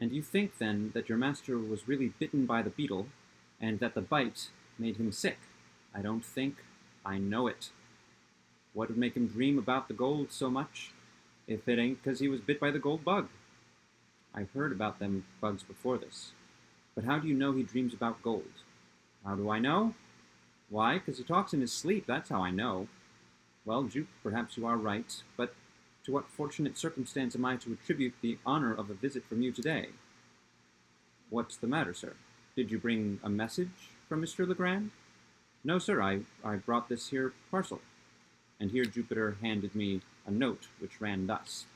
And you think, then, that your master was really bitten by the beetle, and that the bite made him sick? I don't think. I know it. What would make him dream about the gold so much, if it ain't 'cause he was bit by the gold bug? I've heard about them bugs before this. But how do you know he dreams about gold? How do I know? Why, 'cause he talks in his sleep, that's how I know. Well, Jupe, perhaps you are right, but to what fortunate circumstance am I to attribute the honor of a visit from you today? What's the matter, sir? Did you bring a message from Mr. Legrand? No, sir, I brought this here parcel. And here Jupiter handed me a note which ran thus.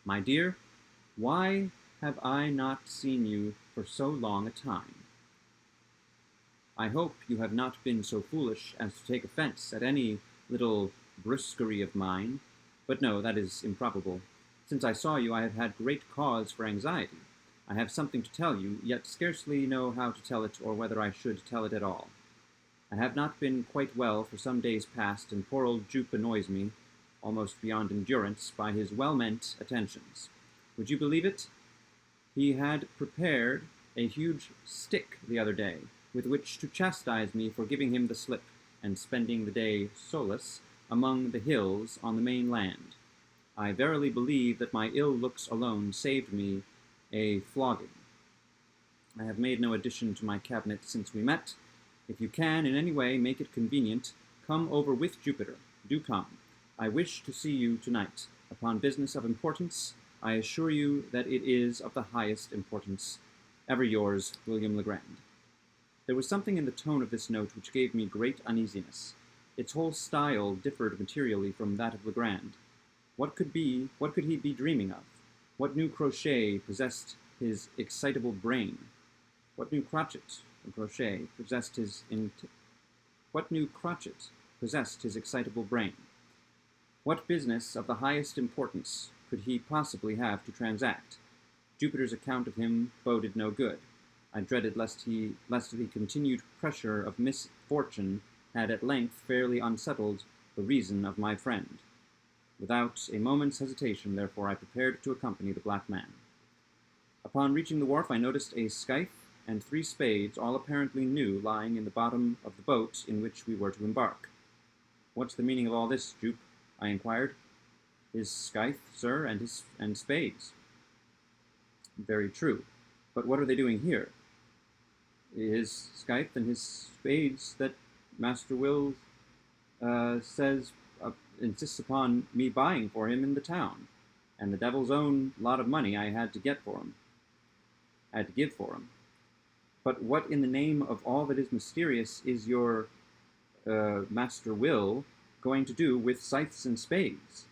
My dear, why have I not seen you for so long a time? I hope you have not been so foolish as to take offense at any little brusquerie of mine, but no, that is improbable. Since I saw you, I have had great cause for anxiety. I have something to tell you, yet scarcely know how to tell it or whether I should tell it at all. I have not been quite well for some days past, and poor old Jupe annoys me, almost beyond endurance, by his well-meant attentions. Would you believe it? He had prepared a huge stick the other day, with which to chastise me for giving him the slip, and spending the day solus among the hills on the main land. I verily believe that my ill looks alone saved me a flogging. I have made no addition to my cabinet since we met. If you can in any way make it convenient, come over with Jupiter. Do come. I wish to see you tonight. Upon business of importance, I assure you that it is of the highest importance. Ever yours, William Legrand. There was something in the tone of this note which gave me great uneasiness. Its whole style differed materially from that of Legrand. What could he be dreaming of? What new crochet possessed his excitable brain? What new crotchet possessed his excitable brain? What business of the highest importance could he possibly have to transact? Jupiter's account of him boded no good. I dreaded lest the continued pressure of misfortune had at length fairly unsettled the reason of my friend. Without a moment's hesitation, therefore, I prepared to accompany the black man. Upon reaching the wharf, I noticed a scythe and 3 spades, all apparently new, lying in the bottom of the boat in which we were to embark. What's the meaning of all this, Jupe? I inquired. His scythe, sir, and spades. Very true. But what are they doing here? His scythe and his spades that Master Will insists upon me buying for him in the town, and the devil's own lot of money I had to give for him. But what in the name of all that is mysterious is your Master Will going to do with scythes and spades?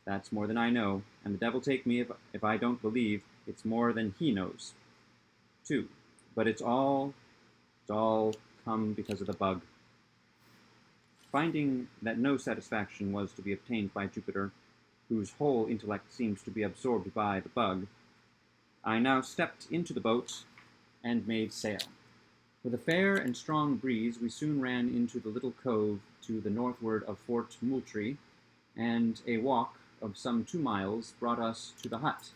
That's more than I know, and the devil take me if I don't believe it's more than he knows, too. But it's all come because of the bug. Finding that no satisfaction was to be obtained by Jupiter, whose whole intellect seems to be absorbed by the bug, I now stepped into the boat and made sail. With a fair and strong breeze, we soon ran into the little cove to the northward of Fort Moultrie, and a walk of some 2 miles brought us to the hut.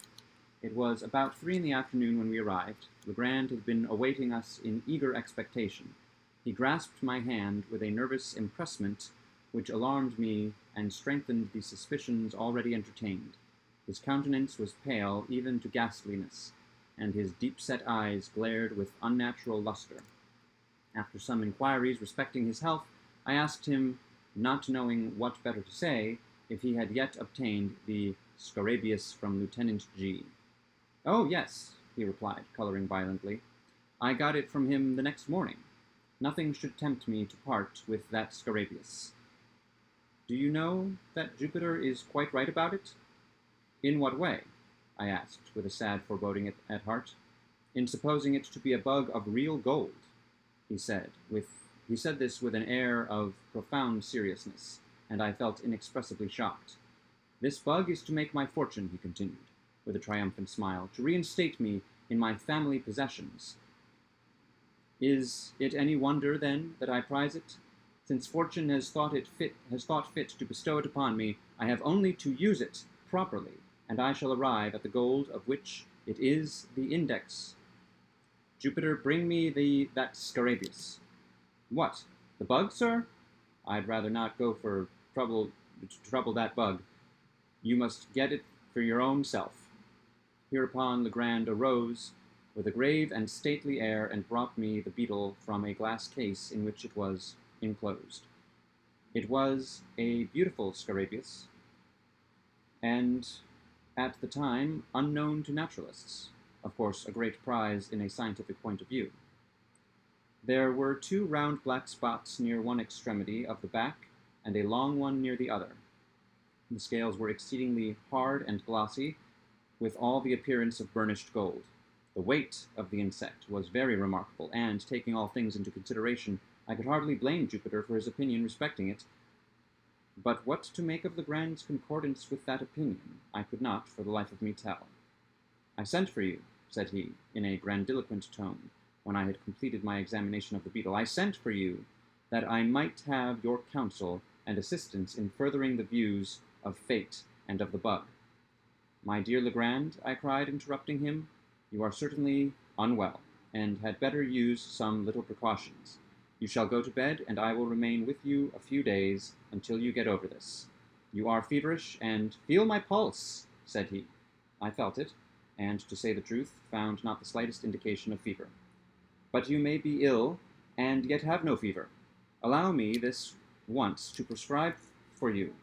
It was about 3 in the afternoon when we arrived. Legrand had been awaiting us in eager expectation. He grasped my hand with a nervous empressement which alarmed me and strengthened the suspicions already entertained. His countenance was pale even to ghastliness, and his deep-set eyes glared with unnatural luster. After some inquiries respecting his health, I asked him, not knowing what better to say, if he had yet obtained the scarabaeus from Lieutenant G. "Oh, yes," he replied, coloring violently. "I got it from him the next morning. Nothing should tempt me to part with that scarabaeus." "Do you know that Jupiter is quite right about it?" "In what way?" I asked, with a sad foreboding at heart. "In supposing it to be a bug of real gold," he said this with an air of profound seriousness, and I felt inexpressibly shocked. "This bug is to make my fortune," he continued, with a triumphant smile, "to reinstate me in my family possessions. Is it any wonder, then, that I prize it? Since fortune has thought fit to bestow it upon me, I have only to use it properly, and I shall arrive at the gold of which it is the index. Jupiter, bring me that Scarabaeus. What? The bug, sir? I'd rather not go for trouble that bug. You must get it for your own self. Hereupon Legrand arose with a grave and stately air and brought me the beetle from a glass case in which it was enclosed. It was a beautiful Scarabaeus, and at the time unknown to naturalists, of course a great prize in a scientific point of view. There were 2 round black spots near one extremity of the back and a long one near the other. The scales were exceedingly hard and glossy, with all the appearance of burnished gold. The weight of the insect was very remarkable, and, taking all things into consideration, I could hardly blame Jupiter for his opinion respecting it. But what to make of Legrand's concordance with that opinion, I could not, for the life of me, tell. "I sent for you," said he, in a grandiloquent tone, when I had completed my examination of the beetle. "I sent for you that I might have your counsel and assistance in furthering the views of fate and of the bug." "My dear Legrand," I cried, interrupting him, "you are certainly unwell, and had better use some little precautions. You shall go to bed, and I will remain with you a few days until you get over this. You are feverish, and feel my pulse," said he. I felt it, and, to say the truth, found not the slightest indication of fever. "But you may be ill, and yet have no fever. Allow me this once to prescribe for you.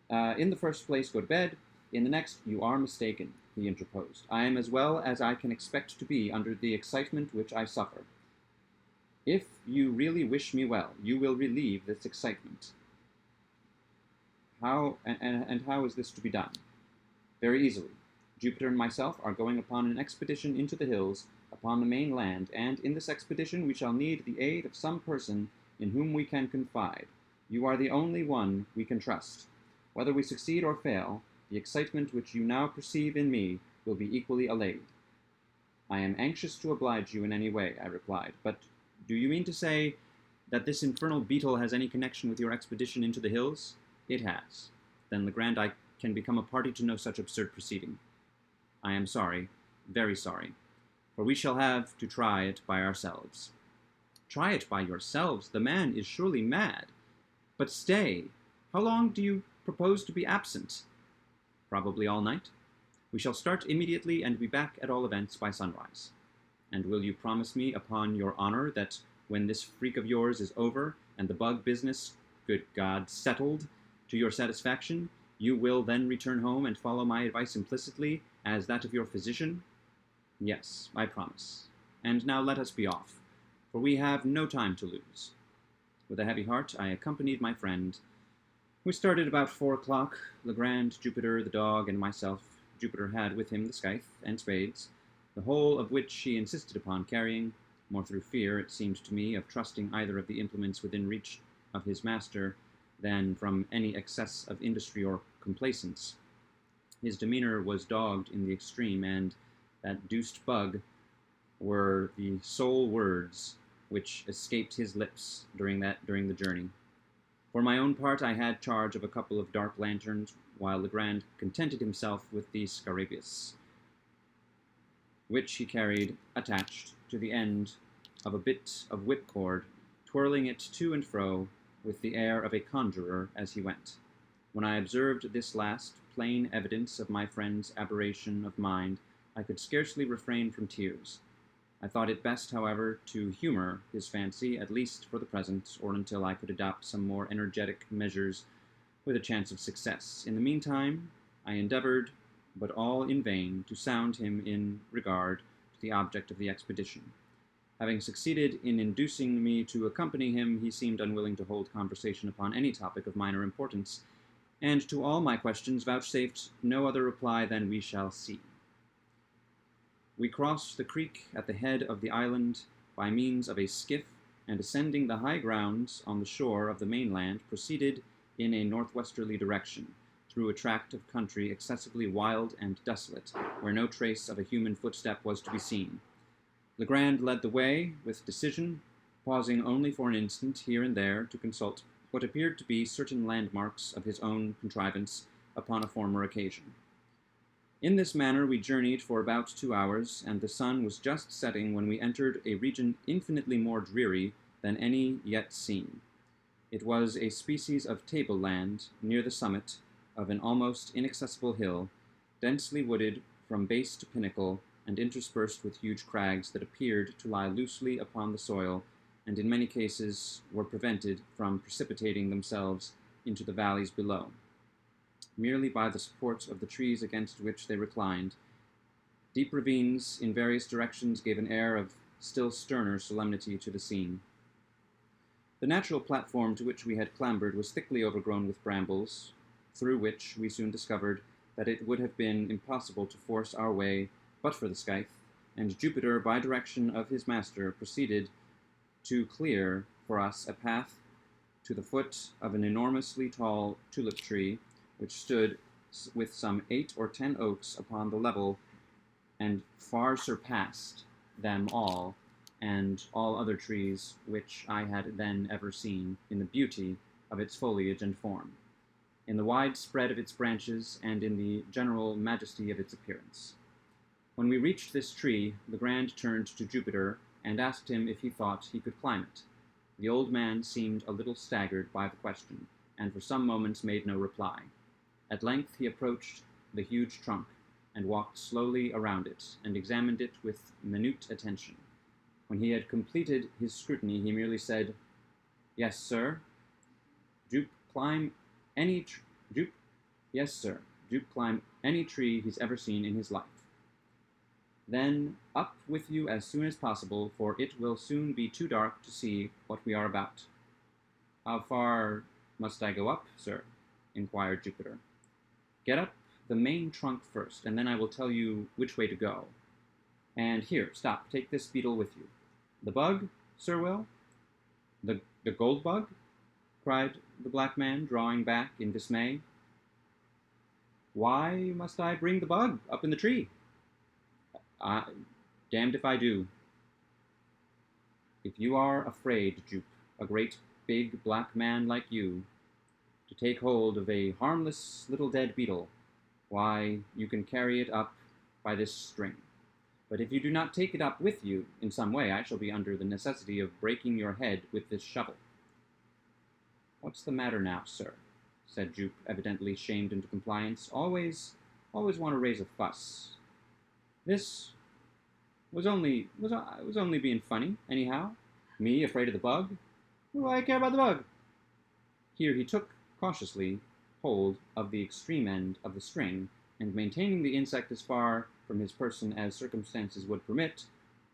In the first place, go to bed. In the next, you are mistaken," he interposed. "I am as well as I can expect to be under the excitement which I suffer. If you really wish me well, you will relieve this excitement." How is this to be done? "Very easily. Jupiter and myself are going upon an expedition into the hills upon the main land, and in this expedition we shall need the aid of some person in whom we can confide. You are the only one we can trust. Whether we succeed or fail, the excitement which you now perceive in me will be equally allayed." "I am anxious to oblige you in any way," I replied, "but do you mean to say that this infernal beetle has any connection with your expedition into the hills?" "It has." "Then, Legrand, I can become a party to no such absurd proceeding." "I am sorry, very sorry, for we shall have to try it by ourselves." "Try it by yourselves? The man is surely mad. But stay, how long do you propose to be absent?" "Probably all night. We shall start immediately and be back at all events by sunrise." "And will you promise me upon your honor that when this freak of yours is over and the bug business, good God, settled to your satisfaction, you will then return home and follow my advice implicitly as that of your physician?" "Yes, I promise. And now let us be off, for we have no time to lose." With a heavy heart I accompanied my friend. We started about 4 o'clock, Legrand, Jupiter, the dog, and myself. Jupiter had with him the scythe and spades, the whole of which he insisted upon carrying, more through fear, it seemed to me, of trusting either of the implements within reach of his master than from any excess of industry or complaisance. His demeanor was dogged in the extreme, and "that deuced bug" were the sole words which escaped his lips during the journey. For my own part, I had charge of a couple of dark lanterns, while Legrand contented himself with the Scarabaeus, which he carried attached to the end of a bit of whipcord, twirling it to and fro with the air of a conjurer as he went. When I observed this last plain evidence of my friend's aberration of mind, I could scarcely refrain from tears. I thought it best, however, to humor his fancy, at least for the present, or until I could adopt some more energetic measures with a chance of success. In the meantime, I endeavored, but all in vain, to sound him in regard to the object of the expedition. Having succeeded in inducing me to accompany him, he seemed unwilling to hold conversation upon any topic of minor importance, and to all my questions vouchsafed no other reply than "we shall see." We crossed the creek at the head of the island by means of a skiff, and ascending the high grounds on the shore of the mainland, proceeded in a northwesterly direction, through a tract of country excessively wild and desolate, where no trace of a human footstep was to be seen. Legrand led the way with decision, pausing only for an instant here and there to consult what appeared to be certain landmarks of his own contrivance upon a former occasion. In this manner we journeyed for about 2 hours, and the sun was just setting when we entered a region infinitely more dreary than any yet seen. It was a species of tableland near the summit of an almost inaccessible hill, densely wooded from base to pinnacle, and interspersed with huge crags that appeared to lie loosely upon the soil, and in many cases were prevented from precipitating themselves into the valleys below, merely by the support of the trees against which they reclined. Deep ravines in various directions gave an air of still sterner solemnity to the scene. The natural platform to which we had clambered was thickly overgrown with brambles, through which we soon discovered that it would have been impossible to force our way but for the scythe, and Jupiter, by direction of his master, proceeded to clear for us a path to the foot of an enormously tall tulip tree, which stood with some 8 or 10 oaks upon the level, and far surpassed them all and all other trees which I had then ever seen, in the beauty of its foliage and form, in the wide spread of its branches, and in the general majesty of its appearance. When we reached this tree, Legrand turned to Jupiter and asked him if he thought he could climb it. The old man seemed a little staggered by the question, and for some moments made no reply. At length he approached the huge trunk, and walked slowly around it, and examined it with minute attention. When he had completed his scrutiny, he merely said, "Yes, sir. Jup climb any Jup? Yes, sir. Jup climb any tree he's ever seen in his life. Then up with you as soon as possible, for it will soon be too dark to see what we are about." "How far must I go up, sir?" inquired Jupiter. "Get up the main trunk first, and then I will tell you which way to go. And here, stop, take this beetle with you." "The bug, Sir Will?" The gold bug?" cried the black man, drawing back in dismay. "Why must I bring the bug up in the tree?" Damned if I do." "If you are afraid, Jup, a great big black man like you, to take hold of a harmless little dead beetle, why, you can carry it up by this string. But if you do not take it up with you in some way, I shall be under the necessity of breaking your head with this shovel." "What's the matter now, sir?" said Jup, evidently shamed into compliance. Always want to raise a fuss. "This was only being funny, anyhow. Me afraid of the bug? What do I care about the bug?" Here he took cautiously hold of the extreme end of the string, and maintaining the insect as far from his person as circumstances would permit,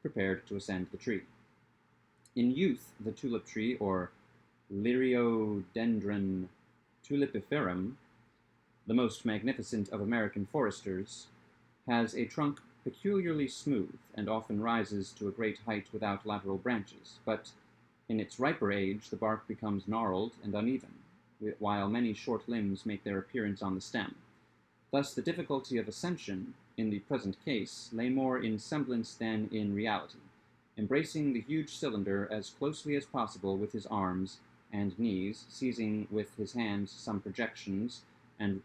prepared to ascend the tree. In youth, the tulip tree, or Liriodendron tulipiferum, the most magnificent of American foresters, has a trunk peculiarly smooth, and often rises to a great height without lateral branches, but in its riper age the bark becomes gnarled and uneven, while many short limbs make their appearance on the stem. Thus the difficulty of ascension, in the present case, lay more in semblance than in reality. Embracing the huge cylinder as closely as possible with his arms and knees, seizing with his hands some projections, and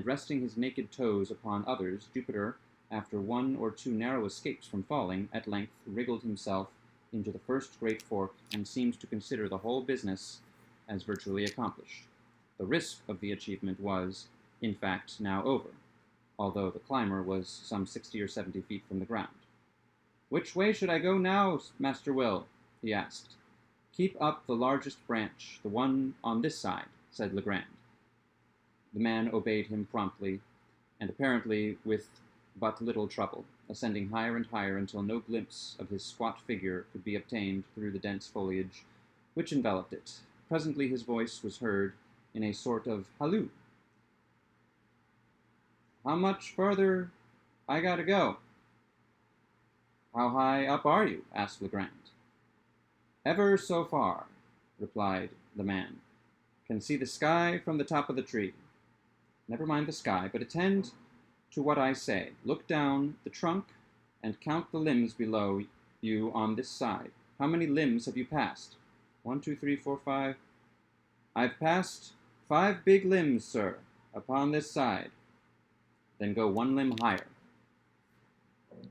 resting his naked toes upon others, Jupiter, after 1 or 2 narrow escapes from falling, at length wriggled himself into the first great fork, and seemed to consider the whole business as virtually accomplished. The risk of the achievement was, in fact, now over, although the climber was some 60 or 70 feet from the ground. "Which way should I go now, Master Will?" he asked. "Keep up the largest branch, the one on this side," said Legrand. The man obeyed him promptly, and apparently with but little trouble, ascending higher and higher until no glimpse of his squat figure could be obtained through the dense foliage which enveloped it. Presently his voice was heard in a sort of halloo. "How much further I gotta go?" "How high up are you?" asked Legrand. "Ever so far," replied the man. "Can see the sky from the top of the tree." "Never mind the sky, but attend to what I say. Look down the trunk and count the limbs below you on this side. How many limbs have you passed?" 1, 2, 3, 4, 5. "I've passed 5 big limbs, sir, upon this side." Then go one limb higher.